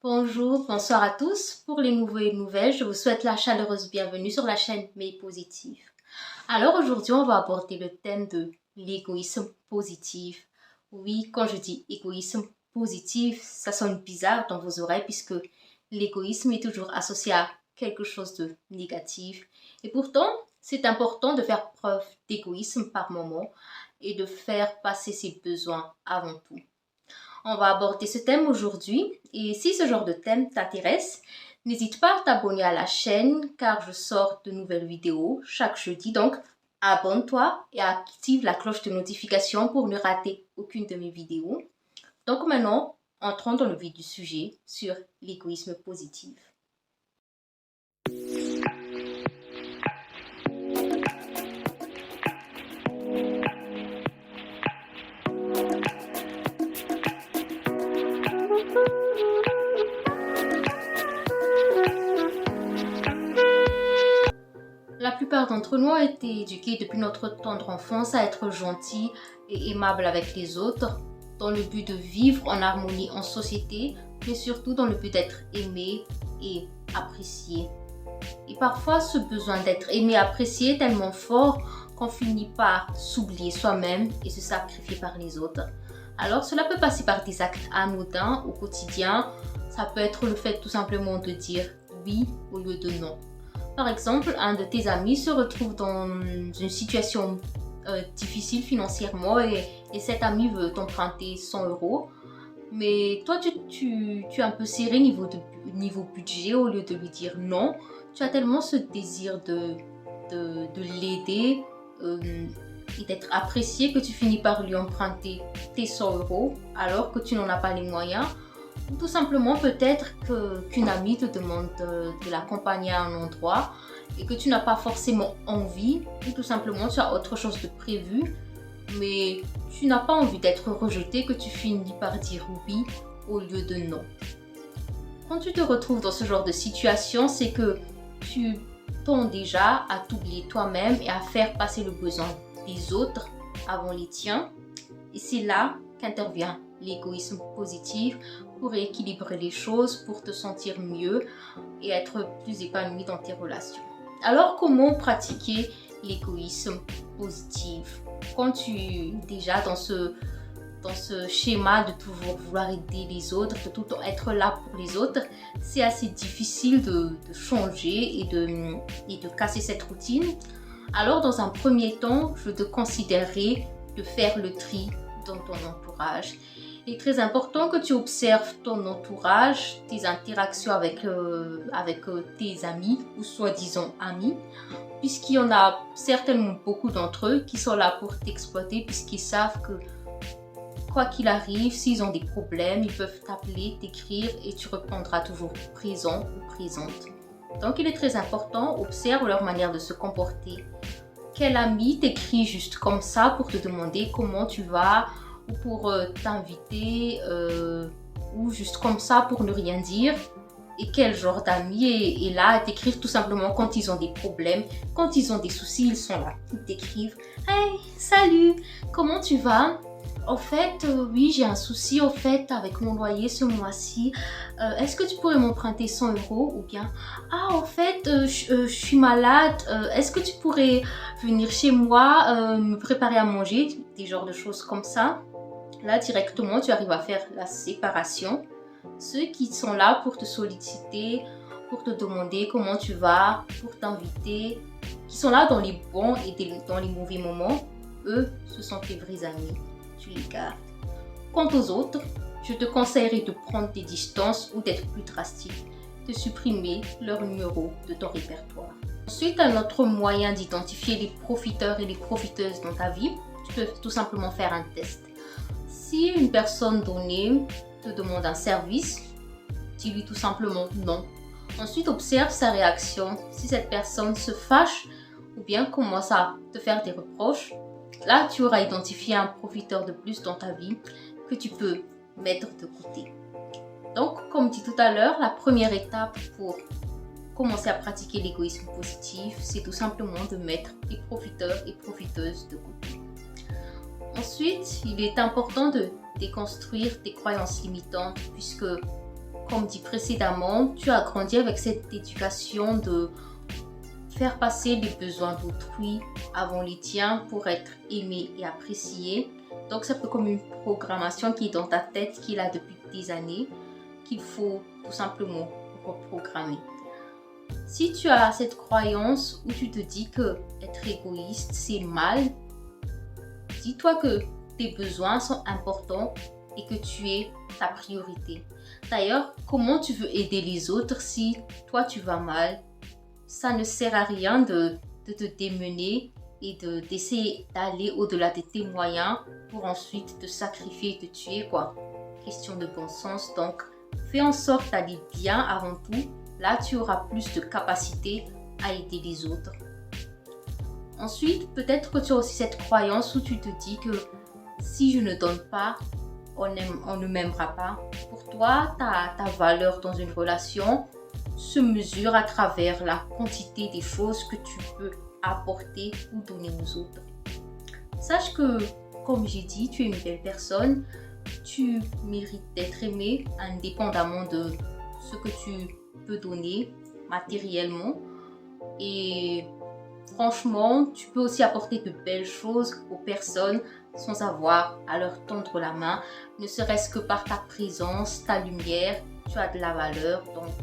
Bonjour, bonsoir à tous. Pour les nouveaux et nouvelles, je vous souhaite la chaleureuse bienvenue sur la chaîne Mais Positive. Alors aujourd'hui, on va aborder le thème de l'égoïsme positif. Oui, quand je dis égoïsme positif, ça sonne bizarre dans vos oreilles puisque l'égoïsme est toujours associé à quelque chose de négatif. Et pourtant, c'est important de faire preuve d'égoïsme par moment et de faire passer ses besoins avant tout. On va aborder ce thème aujourd'hui et si ce genre de thème t'intéresse, n'hésite pas à t'abonner à la chaîne car je sors de nouvelles vidéos chaque jeudi. Donc, abonne-toi et active la cloche de notification pour ne rater aucune de mes vidéos. Donc maintenant, entrons dans le vif du sujet sur l'égoïsme positif. La plupart d'entre nous ont été éduqués depuis notre tendre enfance à être gentils et aimables avec les autres, dans le but de vivre en harmonie en société, mais surtout dans le but d'être aimé et apprécié. Et parfois, ce besoin d'être aimé et apprécié est tellement fort qu'on finit par s'oublier soi-même et se sacrifier par les autres. Alors, cela peut passer par des actes anodins au quotidien. Ça peut être le fait tout simplement de dire oui au lieu de non. Par exemple, un de tes amis se retrouve dans une situation difficile financièrement et cet ami veut t'emprunter 100 euros. Mais toi, tu es un peu serré niveau budget au lieu de lui dire non. Tu as tellement ce désir de l'aider et d'être apprécié que tu finis par lui emprunter tes 100 euros alors que tu n'en as pas les moyens. Ou tout simplement peut-être qu'une amie te demande de l'accompagner à un endroit et que tu n'as pas forcément envie ou tout simplement tu as autre chose de prévu mais tu n'as pas envie d'être rejeté que tu finis par dire oui au lieu de non. Quand tu te retrouves dans ce genre de situation, c'est que tu tends déjà à t'oublier toi-même et à faire passer le besoin des autres avant les tiens. Et c'est là qu'intervient l'égoïsme positif pour équilibrer les choses, pour te sentir mieux et être plus épanoui dans tes relations. Alors, comment pratiquer l'égoïsme positif? Quand tu es déjà dans ce schéma de toujours vouloir aider les autres, de tout le temps être là pour les autres, c'est assez difficile de changer et de casser cette routine. Alors, dans un premier temps, je te conseillerais de faire le tri dans ton entourage. Il est très important que tu observes ton entourage, tes interactions avec tes amis ou soi-disant amis, puisqu'il y en a certainement beaucoup d'entre eux qui sont là pour t'exploiter, puisqu'ils savent que quoi qu'il arrive, s'ils ont des problèmes, ils peuvent t'appeler, t'écrire et tu répondras toujours présent ou présente. Donc il est très important, observe leur manière de se comporter. Quel ami t'écrit juste comme ça pour te demander comment tu vas ou pour t'inviter ou juste comme ça pour ne rien dire? Et quel genre d'ami est là à t'écrire tout simplement quand ils ont des problèmes, quand ils ont des soucis, ils sont là. Ils t'écrivent « Hey, salut, comment tu vas ?» Au fait, oui, j'ai un souci au fait avec mon loyer ce mois-ci. Est-ce que tu pourrais m'emprunter 100 euros ou bien au fait, je suis malade. Est-ce que tu pourrais venir chez moi me préparer à manger? Des genres de choses comme ça. Là, directement, tu arrives à faire la séparation. Ceux qui sont là pour te solliciter, pour te demander comment tu vas, pour t'inviter, qui sont là dans les bons et dans les mauvais moments, eux, ce sont tes vrais amis. Tu les gardes. Quant aux autres, je te conseillerais de prendre des distances ou d'être plus drastique, de supprimer leur numéro de ton répertoire. Ensuite, un autre moyen d'identifier les profiteurs et les profiteuses dans ta vie, tu peux tout simplement faire un test. Si une personne donnée te demande un service, dis-lui tout simplement non. Ensuite, observe sa réaction. Si cette personne se fâche ou bien commence à te faire des reproches, là, tu auras identifié un profiteur de plus dans ta vie que tu peux mettre de côté. Donc, comme dit tout à l'heure, la première étape pour commencer à pratiquer l'égoïsme positif, c'est tout simplement de mettre les profiteurs et profiteuses de côté. Ensuite, il est important de déconstruire tes croyances limitantes puisque comme dit précédemment, tu as grandi avec cette éducation de faire passer les besoins d'autrui avant les tiens pour être aimé et apprécié. Donc c'est un peu comme une programmation qui est dans ta tête, qui est là depuis des années, qu'il faut tout simplement reprogrammer. Si tu as cette croyance où tu te dis que être égoïste c'est mal, dis-toi que tes besoins sont importants et que tu es ta priorité. D'ailleurs, comment tu veux aider les autres si toi tu vas mal? Ça ne sert à rien de te démener et d'essayer d'aller au-delà de tes moyens pour ensuite te sacrifier et te tuer, quoi. Question de bon sens. Donc, fais en sorte d'aller bien avant tout. Là, tu auras plus de capacité à aider les autres. Ensuite, peut-être que tu as aussi cette croyance où tu te dis que si je ne donne pas, on ne m'aimera pas. Pour toi, ta valeur dans une relation se mesure à travers la quantité des choses que tu peux apporter ou donner aux autres. Sache que, comme j'ai dit, tu es une belle personne. Tu mérites d'être aimé indépendamment de ce que tu peux donner matériellement. Et franchement, tu peux aussi apporter de belles choses aux personnes sans avoir à leur tendre la main, ne serait-ce que par ta présence, ta lumière, tu as de la valeur. Donc,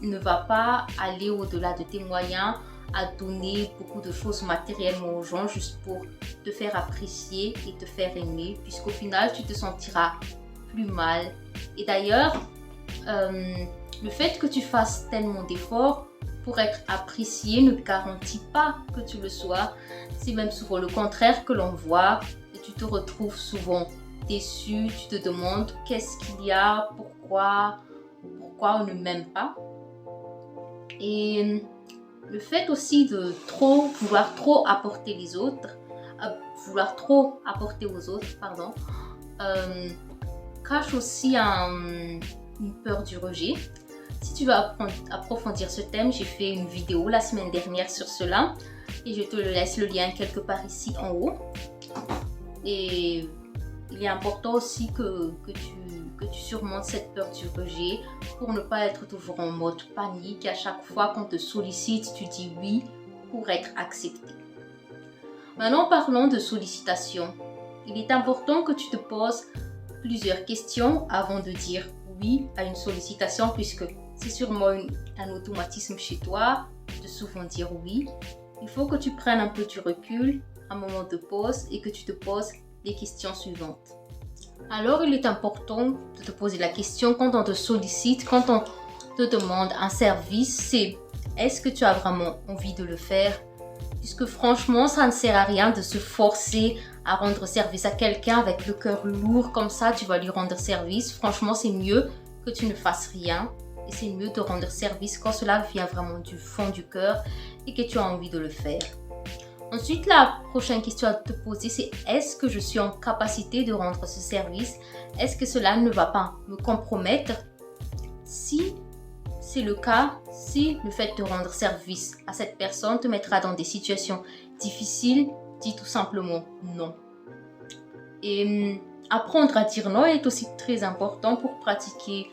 ne va pas aller au-delà de tes moyens à donner beaucoup de choses matériellement aux gens juste pour te faire apprécier et te faire aimer, puisqu'au final, tu te sentiras plus mal. Et d'ailleurs, le fait que tu fasses tellement d'efforts pour être apprécié ne garantit pas que tu le sois. C'est même souvent le contraire que l'on voit et tu te retrouves souvent déçu. Tu te demandes qu'est-ce qu'il y a, pourquoi on ne m'aime pas. Et le fait aussi de vouloir trop apporter aux autres, cache aussi une peur du rejet. Si tu veux approfondir ce thème, j'ai fait une vidéo la semaine dernière sur cela et je te laisse le lien quelque part ici en haut. Et il est important aussi que tu surmontes cette peur du rejet pour ne pas être toujours en mode panique. À chaque fois qu'on te sollicite, tu dis oui pour être accepté. Maintenant, parlons de sollicitation. Il est important que tu te poses plusieurs questions avant de dire oui à une sollicitation, puisque c'est sûrement un automatisme chez toi de souvent dire oui. Il faut que tu prennes un peu du recul, un moment de pause et que tu te poses les questions suivantes. Alors, il est important de te poser la question quand on te sollicite, quand on te demande un service, c'est est-ce que tu as vraiment envie de le faire? Puisque franchement, ça ne sert à rien de se forcer à rendre service à quelqu'un avec le cœur lourd comme ça, tu vas lui rendre service. Franchement, c'est mieux que tu ne fasses rien et c'est mieux de rendre service quand cela vient vraiment du fond du cœur et que tu as envie de le faire. Ensuite, la prochaine question à te poser, c'est est-ce que je suis en capacité de rendre ce service? Est-ce que cela ne va pas me compromettre? Si c'est le cas, si le fait de rendre service à cette personne te mettra dans des situations difficiles, dis tout simplement non. Et apprendre à dire non est aussi très important pour pratiquer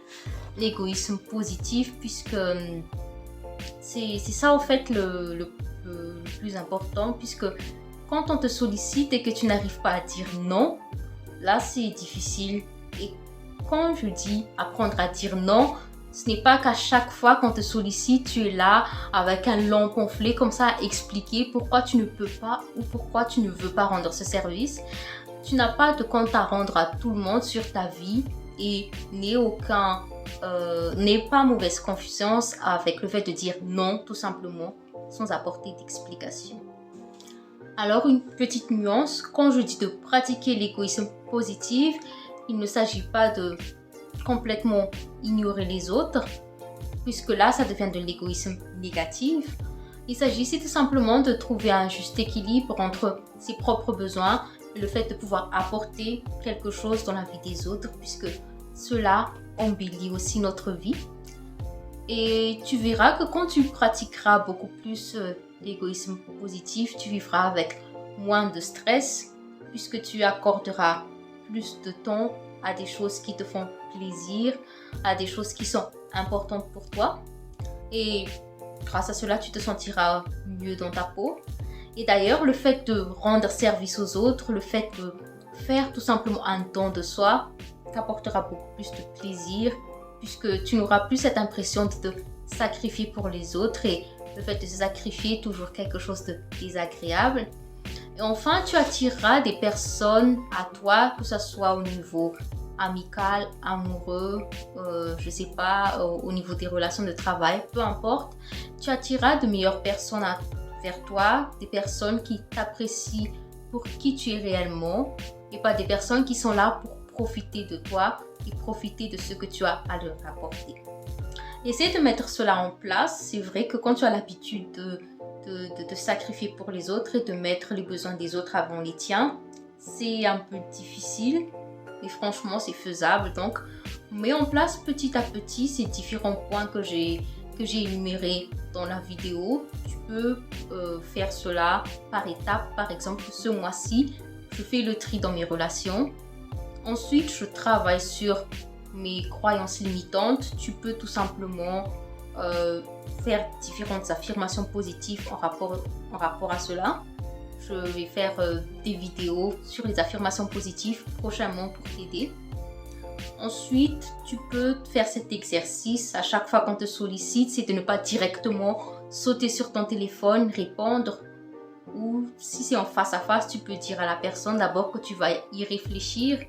l'égoïsme positif, puisque c'est ça en fait le plus important, puisque quand on te sollicite et que tu n'arrives pas à dire non, là c'est difficile. Et quand je dis apprendre à dire non, ce n'est pas qu'à chaque fois qu'on te sollicite, tu es là avec un long pamphlet comme ça à expliquer pourquoi tu ne peux pas ou pourquoi tu ne veux pas rendre ce service. Tu n'as pas de compte à rendre à tout le monde sur ta vie et n'aie pas mauvaise confiance avec le fait de dire non tout simplement sans apporter d'explication. Alors, une petite nuance, quand je dis de pratiquer l'égoïsme positif, il ne s'agit pas de complètement ignorer les autres, puisque là, ça devient de l'égoïsme négatif. Il s'agit tout simplement de trouver un juste équilibre entre ses propres besoins et le fait de pouvoir apporter quelque chose dans la vie des autres, puisque cela embellit aussi notre vie. Et tu verras que quand tu pratiqueras beaucoup plus l'égoïsme positif, tu vivras avec moins de stress, puisque tu accorderas plus de temps à des choses qui te font plaisir à des choses qui sont importantes pour toi. Et grâce à cela, tu te sentiras mieux dans ta peau. Et d'ailleurs, le fait de rendre service aux autres, le fait de faire tout simplement un don de soi, t'apportera beaucoup plus de plaisir puisque tu n'auras plus cette impression de te sacrifier pour les autres et le fait de se sacrifier est toujours quelque chose de désagréable. Et enfin, tu attireras des personnes à toi, que ce soit au niveau amical, amoureux, je sais pas, au niveau des relations de travail, peu importe. Tu attireras de meilleures personnes vers toi, des personnes qui t'apprécient pour qui tu es réellement et pas des personnes qui sont là pour profiter de toi et profiter de ce que tu as à leur apporter. Essaye de mettre cela en place. C'est vrai que quand tu as l'habitude de te sacrifier pour les autres et de mettre les besoins des autres avant les tiens, c'est un peu difficile, mais franchement c'est faisable. Donc mets en place petit à petit ces différents points que j'ai énumérés dans la vidéo. Tu peux faire cela par étapes. Par exemple, ce mois-ci, je fais le tri dans mes relations. Ensuite, je travaille sur mes croyances limitantes. Tu peux tout simplement faire différentes affirmations positives en rapport à cela. Je vais faire des vidéos sur les affirmations positives prochainement pour t'aider. Ensuite, tu peux faire cet exercice à chaque fois qu'on te sollicite, c'est de ne pas directement sauter sur ton téléphone, répondre. Ou si c'est en face à face, tu peux dire à la personne d'abord que tu vas y réfléchir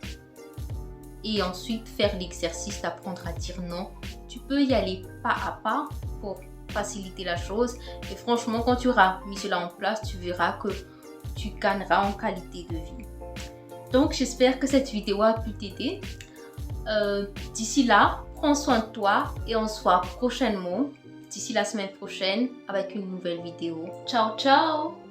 et ensuite faire l'exercice d'apprendre à dire non. Tu peux y aller pas à pas pour faciliter la chose et franchement, quand tu auras mis cela en place, tu verras que tu gagneras en qualité de vie. Donc, j'espère que cette vidéo a pu t'aider. D'ici là, prends soin de toi et on se voit prochainement, d'ici la semaine prochaine, avec une nouvelle vidéo. Ciao, ciao!